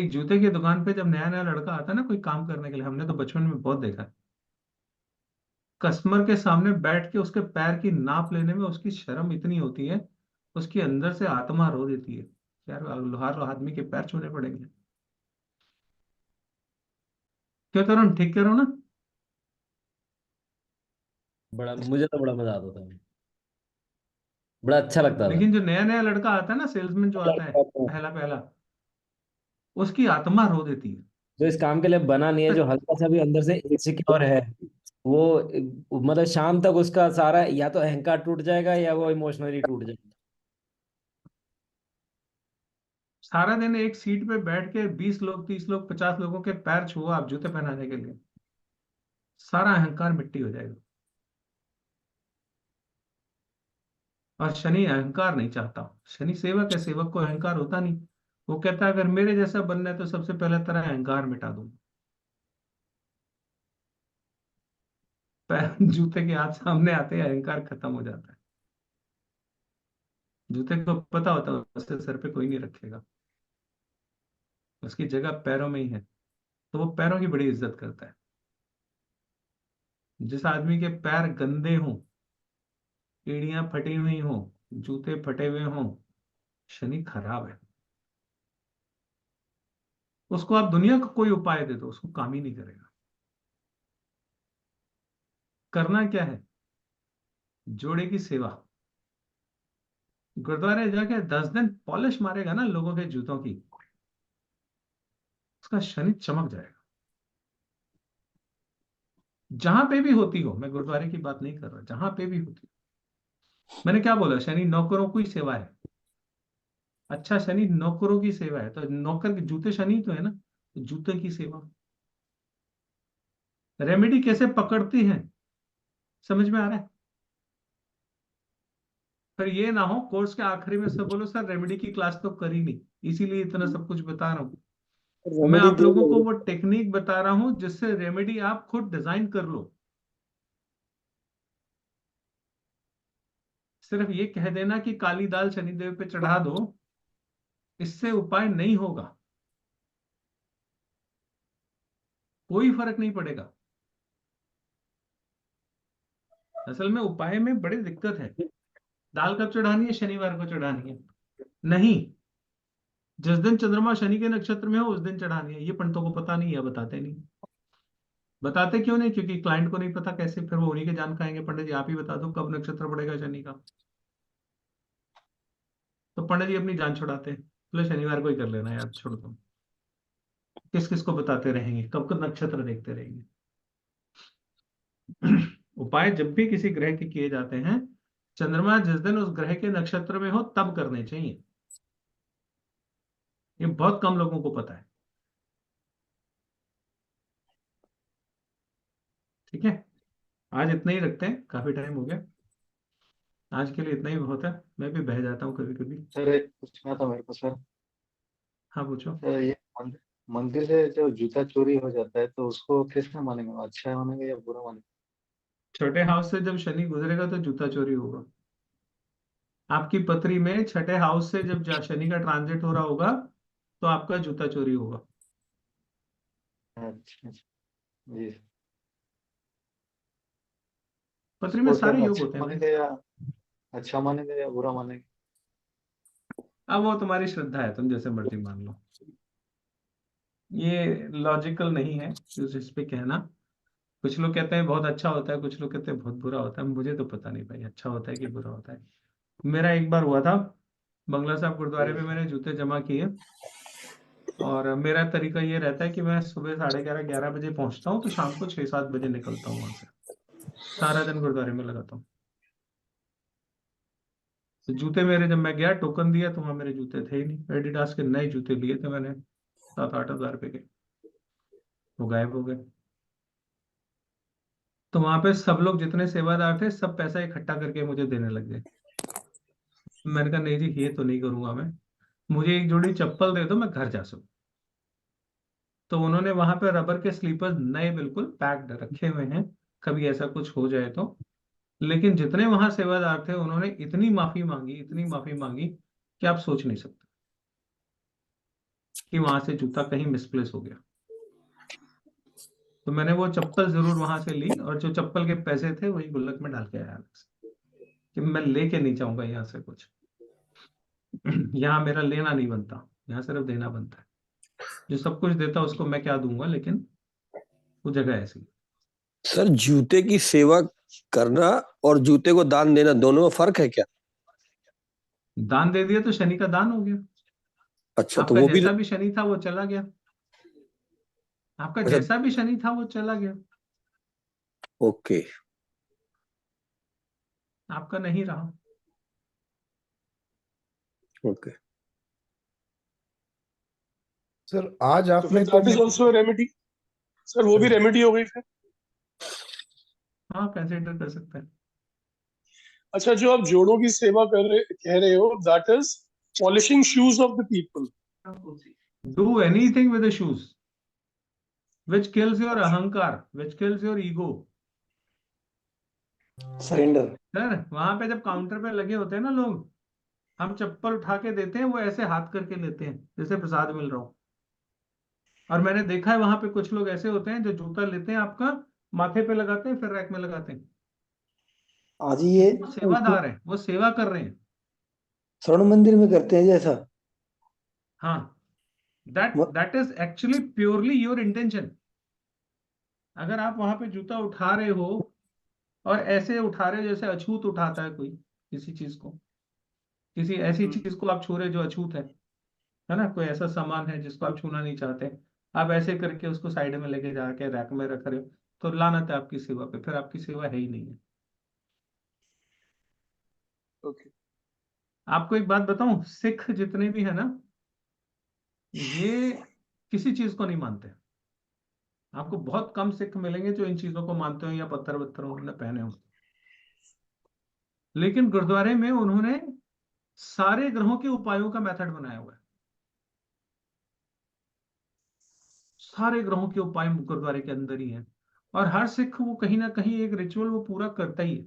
एक जूते की दुकान पे जब नया नया लड़का आता है ना कोई काम करने के लिए, हमने तो बचपन में बहुत देखा है, कस्टमर के सामने बैठ के उसके पैर की नाप लेने में उसकी शर्म इतनी होती है, उसकी अंदर से आत्मा रो देती है, यार लोहार आदमी के पैर छूने पड़ेंगे। क्यों कह रहा हूँ, ठीक कह रहा हूँ ना? बड़ा, मुझे तो बड़ा मजा आता था, बड़ा अच्छा लगता था। लेकिन जो नया नया लड़का आता है ना, सेल्समैन जो आता है, पहला पहला, उसकी आत्मा रो देती है। जो इस काम के लिए बना नहीं है, जो हल्का सा भी अंदर से इनसिक्योर है, वो मतलब शाम तक उसका सारा या तो अहंकार टूट जाएगा या वो इमोशनली टूट जाएगा। सारा दिन एक सीट पे बैठ के 20 लोग 30 लोग 50 लोगों के पैर छुओ आप जूते पहनाने के लिए, सारा अहंकार मिट्टी हो जाएगा। और शनि अहंकार नहीं चाहता। शनि सेवक है, सेवक को अहंकार होता नहीं। वो कहता है अगर मेरे जैसा बनना है तो सबसे पहले तेरा अहंकार मिटा दूंगा। पैर जूते के हाथ सामने आते ही अहंकार खत्म हो जाता है। जूते को पता होता है उसके सर पे कोई नहीं रखेगा, उसकी जगह पैरों में ही है, तो वो पैरों की बड़ी इज्जत करता है। जिस आदमी के पैर गंदे हों, एड़ियां फटी हुई हों, जूते फटे हुए हों, शनि खराब है। उसको आप दुनिया का कोई उपाय दे दो, उसको काम ही नहीं करेगा। करना क्या है? जोड़े की सेवा। गुरुद्वारे जाके 10 दिन पॉलिश मारेगा ना लोगों के जूतों की, उसका शनि चमक जाएगा। जहां पे भी होती हो, मैं गुरुद्वारे की बात नहीं कर रहा, जहां पे भी होती हो। मैंने क्या बोला? शनि नौकरों की सेवा है। अच्छा, शनि नौकरों की सेवा है तो नौकर के जूते शनि तो है ना, तो जूते की सेवा। रेमेडी कैसे पकड़ती है, समझ में आ रहा है? फिर ये ना हो कोर्स के आखिरी में सब बोलो सर रेमेडी की क्लास तो करी नहीं, इसीलिए इतना सब कुछ बता रहा हूँ। मैं रेमेडी आप दे लोगों को लोगे। वो टेक्निक बता रहा हूं जिससे रेमेडी आप खुद डिजाइन कर लो। सिर्फ ये कह देना कि काली दाल शनिदेव पे चढ़ा दो, इससे उपाय नहीं होगा, कोई फर्क नहीं पड़ेगा। असल में उपाय में बड़ी दिक्कत है। दाल कब चढ़ानी है? शनिवार को चढ़ानी है? नहीं, जिस दिन चंद्रमा शनि के नक्षत्र में हो उस दिन चढ़ानी है। ये पंडितों को पता नहीं है, बताते नहीं। बताते क्यों नहीं? क्योंकि क्लाइंट को नहीं पता, कैसे फिर वो उन्हीं के जान खाएंगे, पंडित जी आप ही बता दो कब नक्षत्र पड़ेगा शनि का। तो पंडित जी अपनी जान छुड़ाते हैं, बोले शनिवार को ही कर लेना यार, छोड़ दो। किस किस को बताते रहेंगे, कब कब नक्षत्र देखते रहेंगे। उपाय जब भी किसी ग्रह के किए जाते हैं, चंद्रमा जिस दिन उस ग्रह के नक्षत्र में हो तब करने चाहिए। ये बहुत कम लोगों को पता है। ठीक है, आज इतना ही रखते हैं, काफी टाइम हो गया। आज के लिए इतना ही बहुत है, मैं भी बह जाता हूँ कभी कभी। सर एक पूछना था मेरे को सर। हाँ पूछो। सर ये मंदिर से जो जूता चोरी हो जाता है तो उसको कैसे मानेंगे, अच्छा मानेंगे या बुरा मानेंगे? छठे हाउस से जब शनि गुजरेगा तो जूता चोरी होगा। आपकी पत्री में छठे हाउस से जब शनि का ट्रांजिट हो रहा होगा तो आपका जूता चोरी होगा। अच्छा अच्छा, जी। पत्री में उसको सारे सर योग होते अच्छा हैं भाई। मानेंगे या अच्छा मानेंगे या बुरा मानेंगे? अब वो तुम्हारी श्रद्धा है, तुम जैसे मर्जी मान लो। ये लॉजिकल नहीं है इस पे कहना। कुछ लोग कहते हैं बहुत अच्छा होता है, कुछ लोग कहते हैं बहुत बुरा होता है, मुझे तो पता नहीं भाई अच्छा होता है कि बुरा होता है। मेरा एक बार हुआ था, बंगला साहब गुरुद्वारे जी में मैंने जूते जमा किए। और मेरा तरीका ये रहता है कि मैं सुबह 11:30 11 बजे पहुंचता हूँ, तो शाम को 6 7 बजे निकलता हूँ वहां से। सारा दिन गुरुद्वारे में लगाता हूँ। तो जूते मेरे, जब मैं गया टोकन दिया तो वहां मेरे जूते थे ही नहीं। एडिडास के नए जूते लिए थे मैंने, 7 8 हज़ार रुपए के, वो गायब हो गए। तो वहां पे सब लोग जितने सेवादार थे सब पैसा इकट्ठा करके मुझे देने लग गए। मैंने कहा नहीं जी ये तो नहीं करूंगा मैं, मुझे एक जोड़ी चप्पल दे दो मैं घर जा सकूं। तो उन्होंने वहां पे रबर के स्लीपर्स नए बिल्कुल पैक्ड रखे हुए हैं, कभी ऐसा कुछ हो जाए तो। लेकिन जितने वहां सेवादार थे उन्होंने इतनी माफी मांगी, इतनी माफी मांगी कि आप सोच नहीं सकते। कि वहां से जूता कहीं मिसप्लेस हो गया। तो मैंने वो चप्पल जरूर वहां से ली, और जो चप्पल के पैसे थे वही गुल्लक में डाल के आया अलग से, कि मैं लेके नहीं जाऊंगा यहाँ से कुछ। यहाँ मेरा लेना नहीं बनता, यहाँ सिर्फ देना बनता है। जो सब कुछ देता उसको मैं क्या दूंगा, लेकिन वो जगह ऐसी। सर जूते की सेवा करना और जूते को दान देना दोनों में फर्क है क्या? दान दे दिया तो शनि का दान हो गया। अच्छा, तो आपका वो भी जैसा भी शनि था वो चला गया। आपका अच्छा, जैसा भी शनि था वो चला गया, ओके। आपका नहीं रहा। ओके सर आज तो आपने फिर तो that is also remedy. Sir वो भी रेमेडी हो गई फिर। हाँ, कंसिडर कर सकते हैं। अच्छा, जो आप जोड़ों की सेवा कह रहे हो, that is polishing shoes of the people. Do anything with the shoes which kills your अहंकार, which kills your ego. Surrender. Sir वहां पे जब काउंटर पे लगे होते हैं ना लोग, हम चप्पल उठा के देते हैं, वो ऐसे हाथ करके लेते हैं जैसे प्रसाद मिल रहा हो। और मैंने देखा है वहां पे कुछ लोग ऐसे होते हैं जो जूता लेते हैं आपका, माथे पे लगाते हैं, फिर रैक में लगाते हैं। आज ये वो सेवादार है, वो सेवा कर रहे हैं। स्वर्ण मंदिर में करते हैं जैसा। हाँ, that is actually purely your intention. अगर आप वहां पे जूता उठा रहे हो और ऐसे उठा रहे हो जैसे अछूत उठाता है कोई किसी चीज को, किसी ऐसी चीज को आप छू रहे जो अछूत है ना, कोई ऐसा सामान है जिसको आप छूना नहीं चाहते, आप ऐसे करके उसको साइड में लेके जाके रैक में रख रहे हो, तो लानत है आपकी सेवा पे, फिर आपकी सेवा है ही नहीं है। ओके। आपको एक बात बताऊं, सिख जितने भी है ना, ये किसी चीज को नहीं मानते। आपको बहुत कम सिख मिलेंगे जो इन चीजों को मानते हो या पत्थर वत्थर उन्होंने पहने हो। लेकिन गुरुद्वारे में उन्होंने सारे ग्रहों के उपायों का मेथड बनाया हुआ है। सारे ग्रहों के उपाय गुरुद्वारे के अंदर ही हैं, और हर सिख वो कहीं ना कहीं एक रिचुअल वो पूरा करता ही है।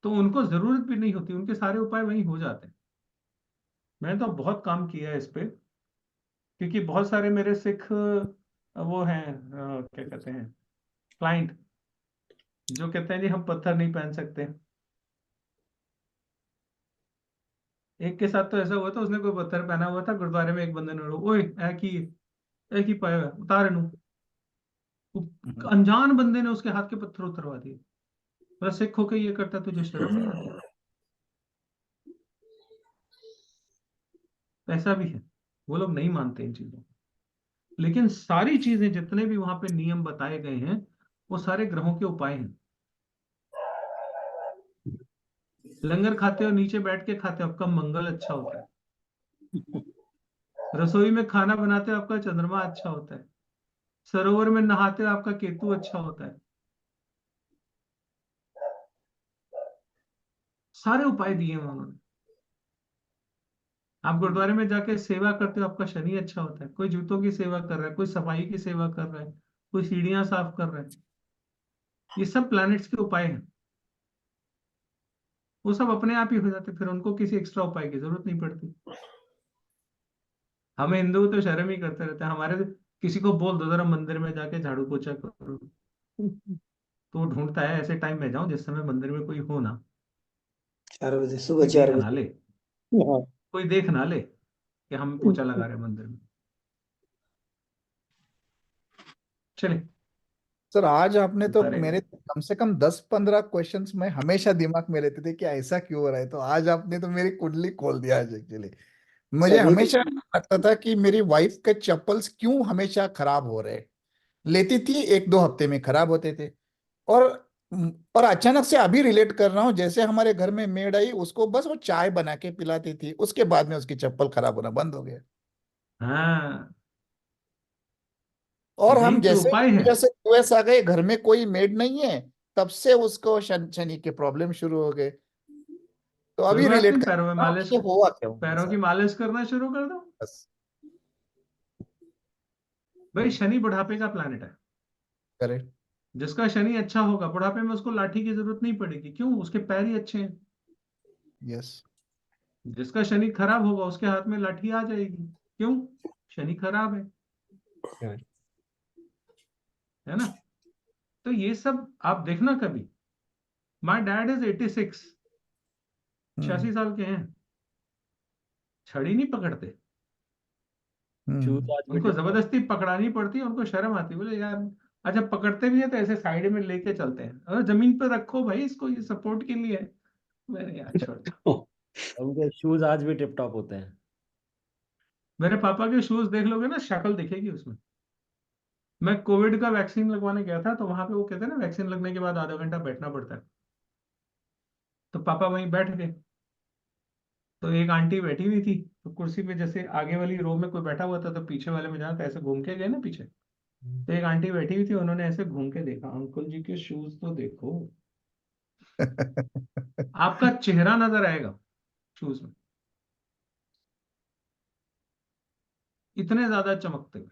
तो उनको जरूरत भी नहीं होती, उनके सारे उपाय वहीं हो जाते हैं। मैंने तो बहुत काम किया है इस पे, क्योंकि बहुत सारे मेरे सिख वो हैं, क्या कहते हैं, क्लाइंट, जो कहते हैं जी हम पत्थर नहीं पहन सकते। एक के साथ तो ऐसा हुआ था, उसने कोई पत्थर पहना हुआ था, गुरुद्वारे में एक बंदे ने ओए ए की पाया हुआ है, उतार इनू। अनजान बंदे ने उसके हाथ के पत्थर उतरवा दिए। मतलब सिख होके ये करता, तुझे शर्म नहीं आती? ऐसा भी है, वो लोग नहीं मानते इन चीजों को। लेकिन सारी चीजें जितने भी वहां पे नियम बताए गए हैं वो सारे ग्रहों के उपाय हैं। लंगर खाते हो, नीचे बैठ के खाते हो, आपका मंगल अच्छा होता है। रसोई में खाना बनाते हो, आपका चंद्रमा अच्छा होता है। सरोवर में नहाते हो, आपका केतु अच्छा होता है। सारे उपाय दिए हैं उन्होंने। आप गुरुद्वारे में जाके सेवा करते हो, आपका शनि अच्छा होता है। कोई जूतों की सेवा कर रहा है, कोई सफाई की सेवा कर रहा है, कोई सीढ़ियां साफ कर रहा है। ये सब प्लैनेट्स के उपाय हैं। वो सब अपने आप ही हो जाते, फिर उनको किसी एक्स्ट्रा उपाय की जरूरत नहीं पड़ती। हमें हिंदू तो शर्म ही करते रहते हैं। हमारे किसी को बोल दो जरा मंदिर में जाके झाड़ू पोछा करो, तो वो ढूंढता है ऐसे टाइम में जाऊं जिस समय मंदिर में कोई हो ना, 4 बजे, सुबह कोई 4 देख ना बजे। ले, हाँ। कोई देख ना ले कि हम पोछा लगा रहे हैं मंदिर में। चले। सर आज आपने तो अरे मेरे कम से कम 10-15 क्वेश्चंस में हमेशा दिमाग में रहते थे कि ऐसा क्यों हो रहा है, तो आज आपने तो मेरी कुंडली खोल दिया आज एक्चुअली। मुझे सभी हमेशा लगता था कि मेरी वाइफ के चप्पल्स क्यों हमेशा खराब हो रहे, लेती थी 1-2 हफ्ते में खराब होते थे। और और अचानक से अभी रिलेट कर रहा हूँ, जैसे हमारे घर में मेड आई, उसको बस वो चाय बना के पिलाती थी, उसके बाद में उसकी चप्पल खराब होना बंद हो गया। हाँ, और हम यही तो जैसे उपाय है। जैसे यूएस आ गए, घर में कोई मेड नहीं है, तब से उसको शनि के प्रॉब्लम शुरू हो गए। तो कोई अभी बात रिलेट नहीं, कर पैरों में रहा हूँ मालिश, कि ये हुआ क्या उनके पैरों की साथ। मालिश करना शुरू कर दो। बस भाई शनि बुढ़ापे का प्लैनेट है। करेक्ट। जिसका शनि अच्छा होगा बुढ़ापे में उसको लाठी की जरूरत नहीं पड़ेगी। क्यों? उसके पैर ही अच्छे हैं। यस। जिसका शनि खराब होगा उसके हाथ में लाठी आ जाएगी। क्यों? शनि खराब है ना? तो ये सब आप देखना कभी। माय डैड इज 86, 86 साल के हैं, छड़ी नहीं पकड़ते, शूज आज भी उनको टिप टॉप। जबरदस्ती पकड़ानी पड़ती है, उनको शर्म आती है, बोले यार। अच्छा, पकड़ते भी है तो ऐसे साइड में लेके चलते हैं, अरे जमीन पे रखो भाई इसको, ये सपोर्ट के लिए है। मैंने यार छोड़ दिया। उनके शूज आज भी टिप टॉप होते हैं। मेरे पापा के शूज देख लोगे ना, शक्ल दिखेगी उसमें। मैं कोविड का वैक्सीन लगवाने गया था, तो वहां पे वो कहते हैं ना, वैक्सीन लगने के बाद आधा घंटा बैठना पड़ता है। तो पापा वहीं बैठ गए, तो एक आंटी बैठी हुई थी, तो कुर्सी पे जैसे आगे वाली रो में कोई बैठा हुआ था, तो पीछे वाले में जाना था, ऐसे घूम के गए ना पीछे। तो एक आंटी बैठी हुई थी, उन्होंने ऐसे घूम के देखा, अंकल जी के शूज तो देखो। आपका चेहरा नजर आएगा शूज में, इतने ज्यादा चमकते हुए।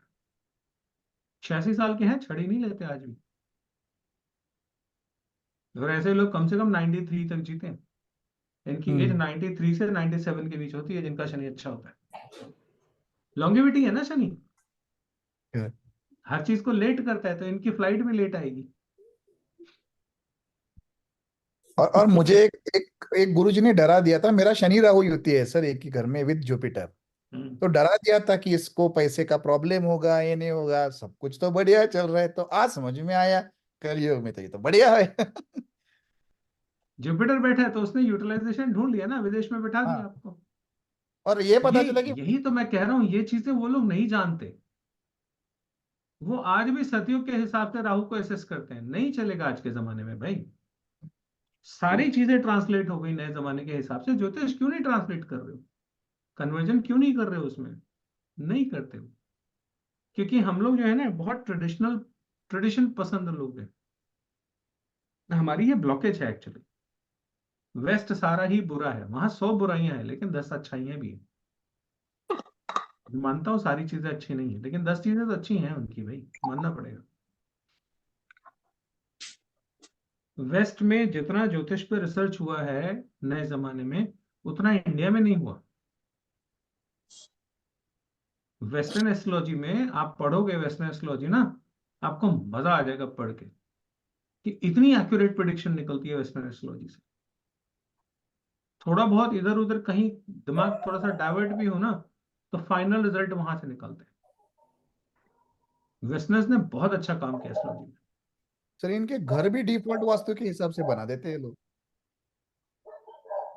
86 साल के हैं, छड़ी नहीं लेते आज भी। और ऐसे लोग कम से कम 93 तक जीते हैं। इनकी एज 93 से 97 के बीच होती है, जिनका शनि अच्छा होता है। लॉन्गेविटी है ना शनि, हर चीज को लेट करता है, तो इनकी फ्लाइट भी लेट आएगी। और मुझे एक गुरुजी ने डरा दिया था, मेरा शनि राहु युति है सर एक ही घर में विद जुपिटर। तो डरा दिया था कि इसको पैसे का प्रॉब्लम होगा, ये नहीं होगा, सब कुछ तो बढ़िया चल रहा है। तो आज समझ में आया कलयुग में तो ये तो बढ़िया है। जुपिटर बैठा है तो उसने यूटिलाइजेशन ढूंढ लिया ना, विदेश में बैठा दिया हाँ, आपको। और ये ये पता चला कि यही तो मैं कह रहा हूं, ये चीजें वो लोग नहीं जानते। वो आज भी सतयुग के हिसाब से राहु को एसेस करते हैं, नहीं चलेगा आज के जमाने में भाई। सारी चीजें ट्रांसलेट हो गई नए जमाने के हिसाब से। ज्योतिष क्यों नहीं ट्रांसलेट कर रहे हो? कन्वर्जन क्यों नहीं कर रहे हो उसमें? नहीं करते हो, क्योंकि हम लोग जो है ना, बहुत ट्रेडिशन पसंद लोग हैं। हमारी ये ब्लॉकेज है एक्चुअली। वेस्ट सारा ही बुरा है, वहां 100 बुराइयां हैं लेकिन 10 अच्छाइयां भी हैं। मानता हूँ सारी चीजें अच्छी नहीं है, लेकिन 10 चीजें तो अच्छी हैं उनकी भाई, मानना पड़ेगा। वेस्ट में जितना ज्योतिष पे रिसर्च हुआ है नए जमाने में, उतना इंडिया में नहीं हुआ। वेस्टर्न एस्ट्रोलॉजी में आप पढ़ोगे, वेस्टर्न एस्ट्रोलॉजी ना, आपको मजा आ जाएगा पढ़ के, कि इतनी एक्यूरेट प्रिडिक्शन निकलती है वेस्टर्न एस्ट्रोलॉजी से। थोड़ा बहुत इधर उधर कहीं दिमाग थोड़ा सा डाइवर्ट भी हो ना, तो फाइनल रिजल्ट वहां से निकलते हैं। वेस्टर्नर्स ने बहुत अच्छा काम किया एस्ट्रोलॉजी में। सर इनके घर भी डिफॉल्ट वास्तु के हिसाब से बना देते हैं लोग।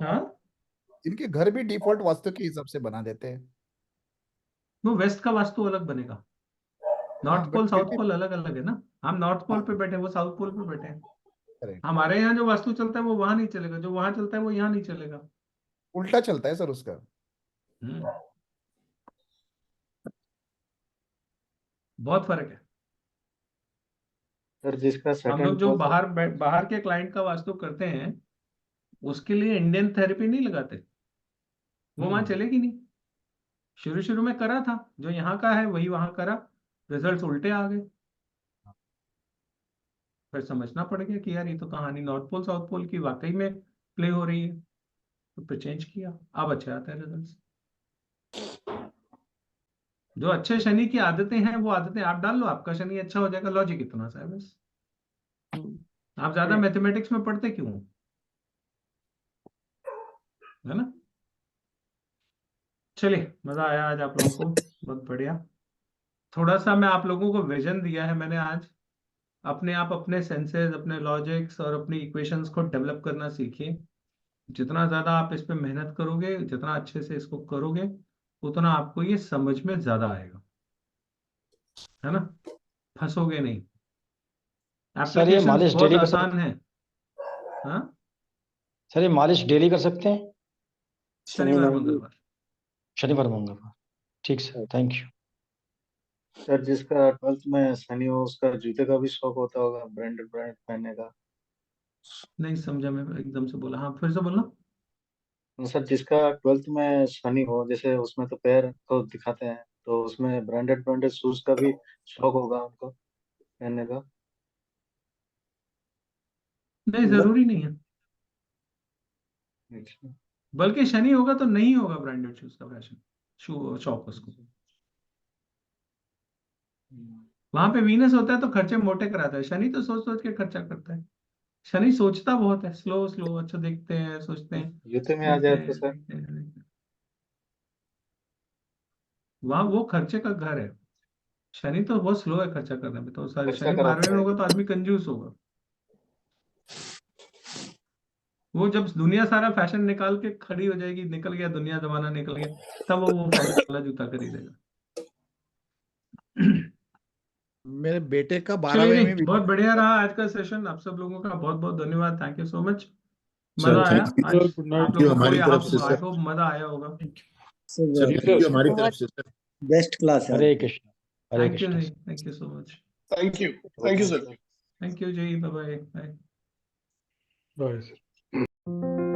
हाँ, इनके घर भी डिफॉल्ट वास्तु के हिसाब से बना देते हैं। वो वेस्ट का वास्तु अलग बनेगा। हाँ नॉर्थ बट पोल फिर साउथ भी पोल अलग अलग है ना। हम नॉर्थ पोल हाँ पे बैठे हैं, वो साउथ पोल पे बैठे हैं। करेक्ट, हमारे यहाँ जो वास्तु चलता है वो वहां नहीं चलेगा, जो वहां चलता है वो यहाँ नहीं चलेगा। उल्टा चलता है सर उसका। हम्म, बहुत फर्क है। सर जिसका हम सेकंड लोग जो ट्वेल्थ बाहर के क्लाइंट का वास्तु करते हैं, उसके लिए इंडियन थेरेपी नहीं लगाते, वो वहां चलेगी नहीं। शुरू शुरू में करा था, जो यहाँ का है वही वहां करा, रिजल्ट्स उल्टे आ गए। फिर समझना पड़ गया कि यार ये तो कहानी नॉर्थ पोल साउथ पोल की वाकई में प्ले हो रही है। तो फिर चेंज किया, अब अच्छे आते हैं रिजल्ट्स। जो अच्छे शनि की आदतें हैं वो आदतें आप डाल लो, आपका शनि अच्छा हो जाएगा। लॉजिक इतना सा है बस। आप ज्यादा मैथमेटिक्स में पढ़ते क्यों हो? है ना? चलिए, मजा आया आज आप लोगों को, बहुत बढ़िया। थोड़ा सा मैं आप लोगों को विजन दिया है मैंने आज। अपने आप अपने सेंसेस, अपने लॉजिक्स और अपनी इक्वेशंस को डेवलप करना सीखिए। जितना ज्यादा आप इस पे मेहनत करोगे, जितना अच्छे से इसको करोगे, उतना आपको ये समझ में ज्यादा आएगा। है ना? फंसोगे नहीं। सर ये एप्लीकेशंस मालिश बहुत डेली कर आसान सकते है। हाँ, सर ये मालिश डेली कर सकते हैं शनिवार मंगलवार। शनिवार मंगलवार। ठीक सर, थैंक यू। सर जिसका 12th में शनि हो उसका जूते का भी शौक होता होगा, ब्रांडेड ब्रांड पहनने का। नहीं समझा, मैं एकदम से बोला, हाँ फिर से बोलना। सर जिसका 12th में शनि हो, जैसे उसमें तो पैर को दिखाते हैं, तो उसमें ब्रांडेड ब्रांडेड शूज का भी शौक होगा उनको पहनने का। नहीं, मतलब जरूरी नहीं है। अच्छा। बल्कि शनि होगा तो नहीं होगा ब्रांडेड शूज का फैशन, शू शौक उसको। वहां पे वीनस होता है तो खर्चे मोटे कराता है, शनि तो सोच सोच के खर्चा करता है। शनि सोचता बहुत है, स्लो स्लो, अच्छा देखते हैं, सोचते हैं, यूते में आ देखते जाए हैं, तो सर देखते हैं, देखते हैं। वहां वो खर्चे का घर है। शनि तो बहुत स्लो है खर्चा करने में, तो खर्चा शनि 12वें कराता में है। होगा तो आदमी कंजूस होगा। वो जब दुनिया सारा फैशन निकाल के खड़ी हो जाएगी, निकल गया दुनिया जमाना निकल गया, तब वो फैशन वाला जूता खरीदेगा। मेरे बेटे का चलिए 12वें जी, में बहुत विवाह बढ़िया हुआ। रहा आज का सेशन। आप सब लोगों का बहुत बहुत धन्यवाद, thank you so much, sir मजा आया थैंक आज। गुड नाइट आप यू लोगों को हमारी तरफ से आई सर। होप मजा आया होगा। Sir ji thank sir, you हमारी तरफ से सर। बेस्ट क्लास है। Hare Krishna, Hare thank you Krishna. जी, thank you so much, thank you sir. Thank you जी, बाय बाय। Bye sir.